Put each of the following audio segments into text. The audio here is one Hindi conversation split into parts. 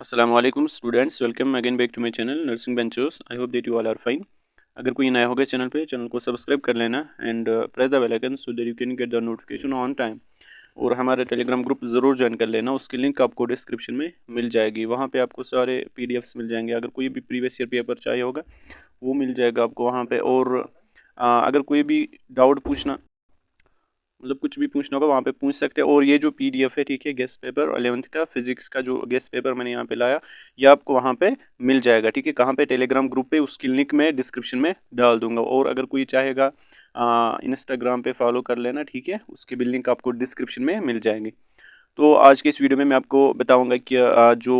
Assalamu alaikum students, welcome again back to my channel Nursing Ventures. I hope that you all are fine. अगर कोई नया होगा चैनल पे, चैनल को सब्सक्राइब कर लेना and press the bell icon so that you can get the notification on time. और हमारा टेलीग्राम ग्रुप ज़रूर ज्वाइन कर लेना, उसकी लिंक आपको डिस्क्रिप्शन में मिल जाएगी। वहाँ पे आपको सारे पीडीएफ्स मिल जाएंगे। अगर कोई भी प्रीवियस ईयर पेपर चाहिए होगा वो मिल जाएगा आपको वहाँ पे। और अगर कोई भी डाउट पूछना मतलब कुछ भी पूछना होगा वहाँ पे पूछ सकते हैं। और ये जो पीडीएफ है, ठीक है, गेस्ट पेपर 11th का फिजिक्स का जो गेस्ट पेपर मैंने यहाँ पे लाया, ये आपको वहाँ पे मिल जाएगा। ठीक है, कहाँ पे? टेलीग्राम ग्रुप पे। उसकी लिंक मैं डिस्क्रिप्शन में डाल दूंगा। और अगर कोई चाहेगा इंस्टाग्राम पे फॉलो कर लेना, ठीक है, उसकी भी लिंक आपको डिस्क्रिप्शन में मिल जाएगी। तो आज के इस वीडियो में मैं आपको बताऊँगा कि जो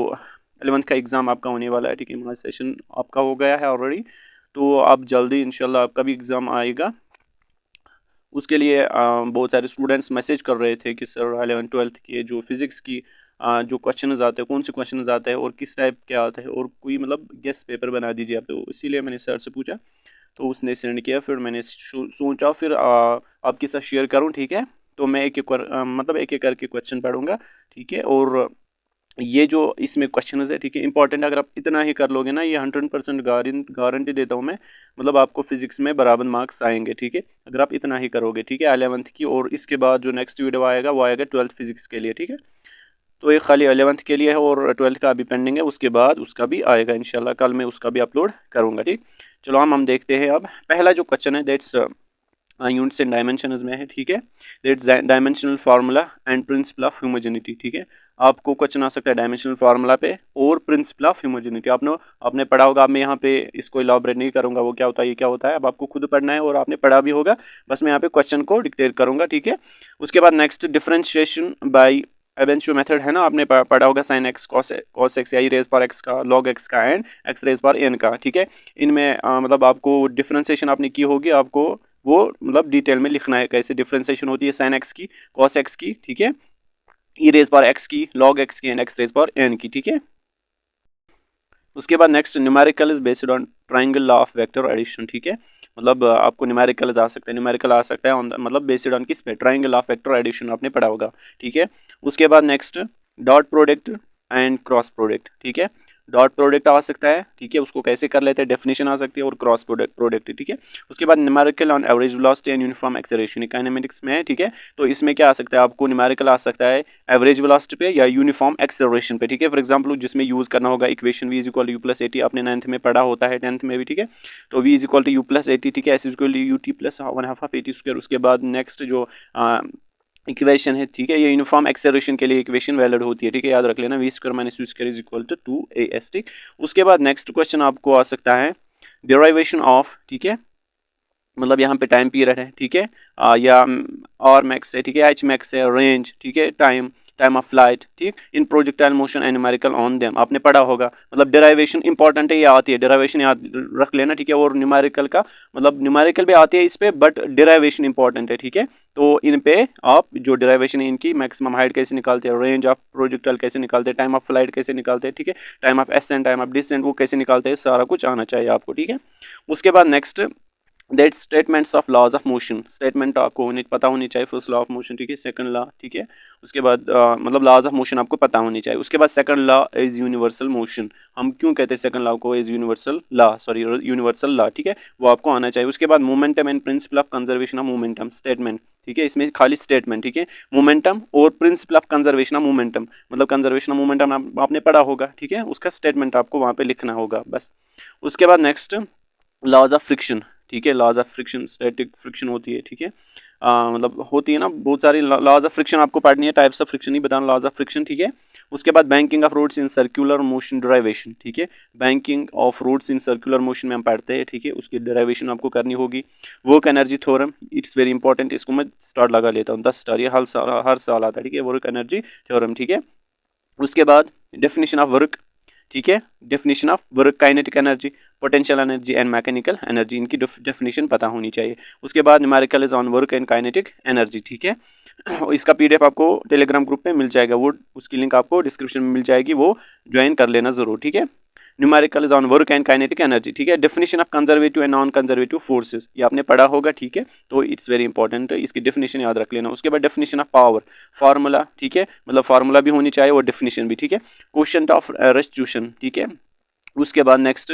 11th का एग्ज़ाम आपका होने वाला है, ठीक है, मार्च सेशन आपका हो गया है ऑलरेडी, तो आप जल्दी इंशाल्लाह आपका भी एग्ज़ाम आएगा। उसके लिए बहुत सारे स्टूडेंट्स मैसेज कर रहे थे कि सर 11th-12th के जो फिज़िक्स की जो क्वेश्चन आते हैं, कौन से क्वेश्चन आते हैं और किस टाइप के आते हैं, और कोई मतलब गेस्ट पेपर बना दीजिए आप। तो इसीलिए मैंने सर से पूछा, तो उसने सेंड किया। फिर मैंने सोचा फिर आपके साथ शेयर करूं, ठीक है। तो मैं एक एक मतलब एक एक करके क्वेश्चन पढ़ूंगा, ठीक है। और ये जो इसमें क्वेश्चन है, ठीक है, इंपॉर्टेंट। अगर आप इतना ही कर लोगे ना, ये 100% गारंटी देता हूँ मैं, मतलब आपको फिजिक्स में बराबर मार्क्स आएंगे, ठीक है, अगर आप इतना ही करोगे, ठीक है, 11th की। और इसके बाद जो नेक्स्ट वीडियो आएगा वो आएगा 12th फिजिक्स के लिए, ठीक है। तो ये खाली 11th के लिए है और 12th का अभी पेंडिंग है, उसके बाद उसका भी आएगा इंशाल्लाह। कल मैं उसका भी अपलोड करूँगा, ठीक। चलो हम देखते हैं। अब पहला जो क्वेश्चन है दैट्स यूनिट्स एंड डायमेंशंस में है, ठीक है। That's dimensional formula and principle of homogeneity, ठीक है। आपको क्वेश्चन आ सकता है डायमेंशनल फार्मूला पे और प्रिंसिपल ऑफ ह्यूमोजेनिटी। आपने पढ़ा होगा। अब मैं यहाँ पे इसको इलाबरेट नहीं करूँगा, वो क्या होता है, ये क्या होता है, अब आपको खुद पढ़ना है और आपने पढ़ा भी होगा। बस मैं यहाँ पे क्वेश्चन को डिक्टेट करूँगा, ठीक है। उसके बाद नेक्स्ट डिफरेंशिएशन बाई एबेंशियो मेथड है ना, आपने पढ़ा होगा साइन एक्स कॉस एक्स या ई रेज पावर एक्स का, लॉग एक्स का and X raise power N का, ठीक है। इनमें मतलब आपको डिफरेंशिएशन आपने की होगी, आपको वो मतलब डिटेल में लिखना है कैसे डिफरेंशिएशन होती है साइन एक्स की, कॉस एक्स की, ठीक है, ई रेज पावर एक्स की, लॉग एक्स की and X raise power N की, ठीक है। उसके बाद next numerical is based on triangle law of vector addition, ठीक है। मतलब आपको न्यूमेरिकल आ सकता है, न्यूमेरिकल आ सकता है मतलब बेस्ड ऑन किस पे? ट्राइंगल ऑफ वेक्टर एडिशन आपने पढ़ा होगा, ठीक है। उसके बाद next dot product and cross product, ठीक है। डॉट प्रोडक्ट आ सकता है, ठीक है, उसको कैसे कर लेते हैं, डेफिनेशन आ सकती है, और क्रॉस प्रोडक्ट, ठीक है। उसके बाद numerical on average velocity and uniform acceleration, kinematics में है, ठीक है। तो इसमें क्या आ सकता है, आपको न्यूमेरिकल आ सकता है एवरेज वेलोसिटी पे या यूनिफॉर्म एक्सेलरेशन पे, ठीक है। फॉर एग्जांपल जिसमें यूज करना होगा equation v is equal to U plus 80, आपने 9th में पढ़ा होता है, 10th में भी, ठीक है। तो v is equal to U plus 80, ठीक है, s is equal to U T plus 1/2 of 80 square. उसके बाद नेक्स्ट जो इक्वेशन है, ठीक है, ये यूनिफॉर्म एक्सेलरेशन के लिए इक्वेशन वैलिड होती है, ठीक है, याद रख लेना, V square minus U square is equal to 2as, ठीक। उसके बाद नेक्स्ट क्वेश्चन आपको आ सकता है डेरिवेशन ऑफ, ठीक है, मतलब यहाँ पे टाइम पीरियड है, ठीक है, या आर मैक्स है, ठीक है, एच मैक्स है, रेंज, ठीक है, टाइम ऑफ फ्लाइट, ठीक, in projectile motion and numerical on them आपने पढ़ा होगा। मतलब डेरिवेशन इंपॉर्टेंट है, ये आती है, डेरिवेशन याद रख लेना, ठीक है। और न्यूमेरिकल का मतलब न्यूमेरिकल भी आती है इस पे, बट डेरिवेशन इंपॉर्टेंट है, ठीक है। तो इन पे आप जो डेरिवेशन है इनकी, मैक्सिमम हाइट कैसे निकालते हैं, रेंज ऑफ प्रोजेक्टाइल कैसे निकालते हैं, टाइम ऑफ फ्लाइट कैसे निकालते हैं, ठीक है, time of ascent, time of descent वो कैसे निकालते हैं, सारा कुछ आना चाहिए आपको, ठीक है। उसके बाद next that statements of laws of motion, statement आपको पता होनी चाहिए। फर्स्ट लॉ ऑफ मोशन, ठीक है, सेकंड लॉ, ठीक है। उसके बाद मतलब लॉज ऑफ मोशन आपको पता होनी चाहिए। उसके बाद second law is universal motion. हम क्यों कहते हैं सेकंड लॉ को is universal law, sorry universal law, ठीक है, वो आपको आना चाहिए। उसके बाद momentum and principle of conservation of momentum, statement, ठीक है, इसमें खाली स्टेटमेंट, ठीक है, मोमेंटम और principle of conservation of momentum, मतलब कंजर्वेशन ऑफ मोमेंटम आपने पढ़ा होगा, ठीक है, उसका स्टेटमेंट आपको वहाँ पे लिखना होगा बस। उसके बाद नेक्स्ट लॉज ऑफ फ्रिक्शन, ठीक है, laws of friction, static friction होती है, ठीक है, मतलब होती है ना बहुत सारी लॉज ऑफ फ्रिक्शन आपको पढ़नी है, टाइप्स ऑफ फ्रिक्शन नहीं बताना, लॉज ऑफ फ्रिक्शन, ठीक है। उसके बाद banking of roads in circular motion derivation, ठीक है, banking of roads in circular motion में हम पढ़ते हैं, ठीक है, उसकी डेरिवेशन आपको करनी होगी। Work energy theorem, it's very important, इसको मैं स्टार लगा लेता हूँ, 10 स्टार, ये हर साल आता है, ठीक है, वर्क एनर्जी थ्योरम, ठीक है। उसके बाद डेफिनेशन ऑफ वर्क, ठीक है, definition of work, kinetic energy, potential energy and mechanical energy, इनकी डेफिनेशन पता होनी चाहिए। उसके बाद numerical is on work and kinetic energy, ठीक है। इसका पीडीएफ आपको टेलीग्राम ग्रुप में मिल जाएगा, वो उसकी लिंक आपको डिस्क्रिप्शन में मिल जाएगी, वो ज्वाइन कर लेना ज़रूर, ठीक है। Numerical is on work and kinetic energy, ठीक है। Definition of conservative and non conservative forces, ये आपने पढ़ा होगा, ठीक है, तो इट्स वेरी इंपॉर्टेंट, इसकी डेफिनेशन याद रख लेना। उसके बाद डेफिनेशन ऑफ पावर, फार्मूला, ठीक है, मतलब फार्मूला भी होनी चाहिए और डेफिनेशन भी, ठीक है। क्वेश्चन ऑफ रेस्टिट्यूशन, ठीक है। उसके बाद next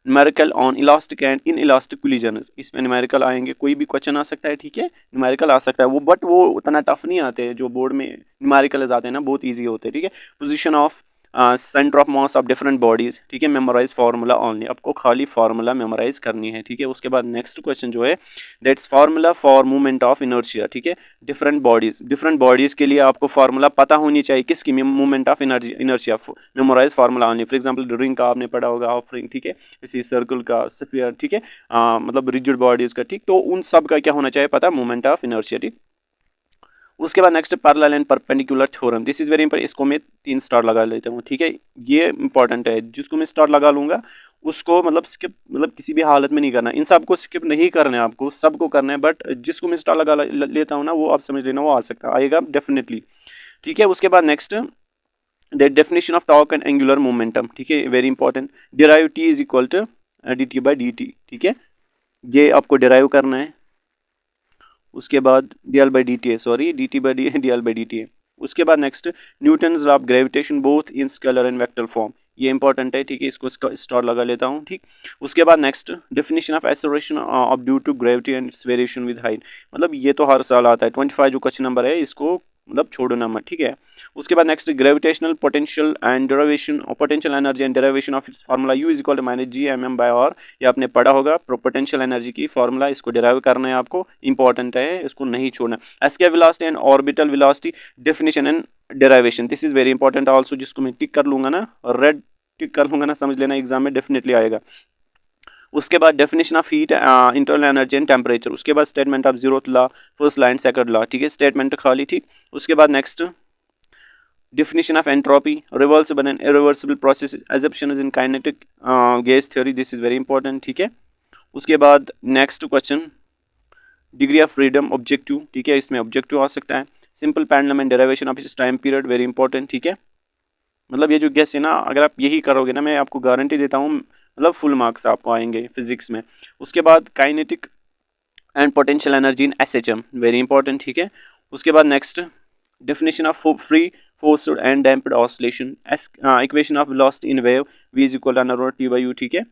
numerical on elastic and in elastic collisions, इसमें न्यूमेरिकल आएंगे, कोई भी क्वेश्चन आ सकता है, ठीक है, न्यूमेरिकल आ सकता है वो, बट वो उतना टफ नहीं आते हैं जो बोर्ड में न्यूमेरिकल आते हैं ना, बहुत ईजी होते हैं, ठीक है। Position of centre of mass of different bodies, ठीक है, मेमोराइज फार्मूला ओनली, आपको खाली फार्मूला मेमोराइज करनी है, ठीक है। उसके बाद नेक्स्ट क्वेश्चन जो है that's formula for movement of inertia, ठीक है, डिफरेंट बॉडीज के लिए आपको फार्मूला पता होनी चाहिए, किसकी, movement of inertia, memorise formula only. For example ring का आपने पढ़ा होगा, ऑफ रिंग, ठीक है, इसी सर्कल का, स्फीयर, ठीक है, मतलब रिजिड बॉडीज का, ठीक, तो उन सब का क्या होना चाहिए पता, मूवमेंट ऑफ इनर्शिया, ठीक। उसके बाद next parallel and perpendicular theorem, this is very important, इसको मैं 3 स्टार लगा लेता हूँ, ठीक है, ये इंपॉर्टेंट है, जिसको मैं स्टार लगा लूंगा उसको मतलब स्किप, मतलब किसी भी हालत में नहीं करना, इन सबको स्किप नहीं करना है, आपको सबको करना है, बट जिसको मैं स्टार लगा लेता हूँ ना, वो आप समझ लेना, वो आ सकता आएगा डेफिनेटली, ठीक है। उसके बाद next the definition of torque and angular momentum, ठीक है, very important, derive T is equal to D T by D T, ठीक है, ये आपको डिराइव करना है। उसके बाद D L by D T है, sorry D T by D L by D T है। उसके बाद next Newton's law of gravitation both in scalar and vector form, ये इंपॉर्टेंट है, ठीक है, इसको स्टार लगा लेता हूँ, ठीक। उसके बाद next definition of acceleration of due to gravity and its variation with height, मतलब ये तो हर साल आता है, 25 जो क्वेश्चन नंबर है इसको मतलब छोड़ना मत, ठीक है। उसके बाद next gravitational potential and derivation of potential energy and derivation of its formula U is equal to minus G M M by R, ये आपने पढ़ा होगा, पोटेंशियल एनर्जी की फार्मूला, इसको डेराइव करना है आपको, इंपॉर्टेंट है, इसको नहीं छोड़ना। Escape velocity and orbital velocity definition and derivation, this is very important also, जिसको मैं टिक कर लूंगा ना, रेड टिक कर लूंगा ना, समझ लेना एग्जाम में डेफिनेटली आएगा। उसके बाद definition of heat, internal energy and temperature, उसके बाद statement of zeroth law, first law and second law, ठीक है, स्टेटमेंट खाली, ठीक। उसके बाद next definition of entropy, reversible and irreversible processes, assumptions in kinetic gas theory, this is very important, ठीक है। उसके बाद next question degree of freedom objective, ठीक है, इसमें ऑब्जेक्टिव आ सकता है। Simple pendulum and derivation of it's time period, very important, ठीक है, मतलब ये जो गेस है ना, अगर आप यही करोगे ना, मैं आपको गारंटी देता हूँ, मतलब फुल मार्क्स आपको आएंगे फिजिक्स में। उसके बाद kinetic and potential energy in SHM, very important, ठीक है। उसके बाद next definition of free forced and damped oscillation, equation of velocity in wave v is equal to T by U, ठीक है,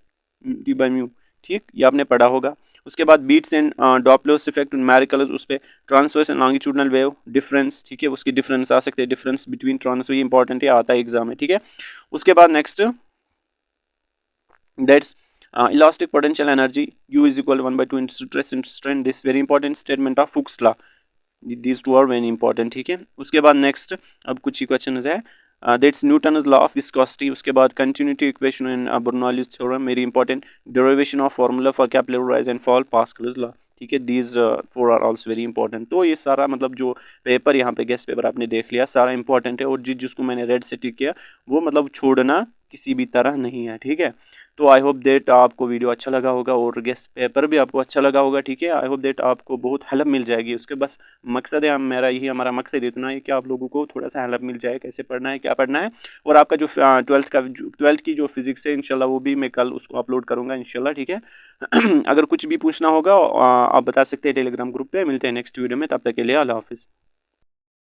टी बाई म्यू, ठीक, ये आपने पढ़ा होगा। उसके बाद beats and Doppler's effect numerical, उस पर transverse and longitudinal wave difference, ठीक है, उसकी डिफरेंस आ सकते हैं, डिफरेंस बिटवीन ट्रांसवर्स, ये इंपॉर्टेंट है, आता है एग्जाम में, ठीक है। उसके बाद next that's elastic potential energy u is equal to 1/2 into stress and strain, this very important statement of Hooke's law, these two are very important, ठीक है। उसके बाद नेक्स्ट अब कुछ ही क्वेश्चन है, that's Newton's law of viscosity, उसके बाद continuity equation in Bernoulli's theorem, very important, derivation of formula for capillary rise and fall, Pascal's law, ठीक है, these 4 are also very important. तो ये सारा मतलब जो पेपर यहाँ पे गेस्ट पेपर आपने देख लिया, सारा इंपॉर्टेंट है, और जिसको मैंने रेड से टिक किया वो मतलब छोड़ना किसी भी तरह नहीं है, ठीक है। तो आई होप दैट आपको वीडियो अच्छा लगा होगा और गेस्ट पेपर भी आपको अच्छा लगा होगा, ठीक है। आई होप दैट आपको बहुत हेल्प मिल जाएगी, उसके बस मकसद है, मेरा यही हमारा मकसद इतना है कि आप लोगों को थोड़ा सा हेल्प मिल जाए, कैसे पढ़ना है, क्या पढ़ना है। और आपका जो 12th की जो फिजिक्स है इंशाल्लाह वो भी मैं कल उसको अपलोड करूँगा इंशाल्लाह, ठीक है। अगर कुछ भी पूछना होगा आप बता सकते हैं टेलीग्राम ग्रुप पे। मिलते हैं नेक्स्ट वीडियो में, तब तक के लिए अल्लाह हाफिज़।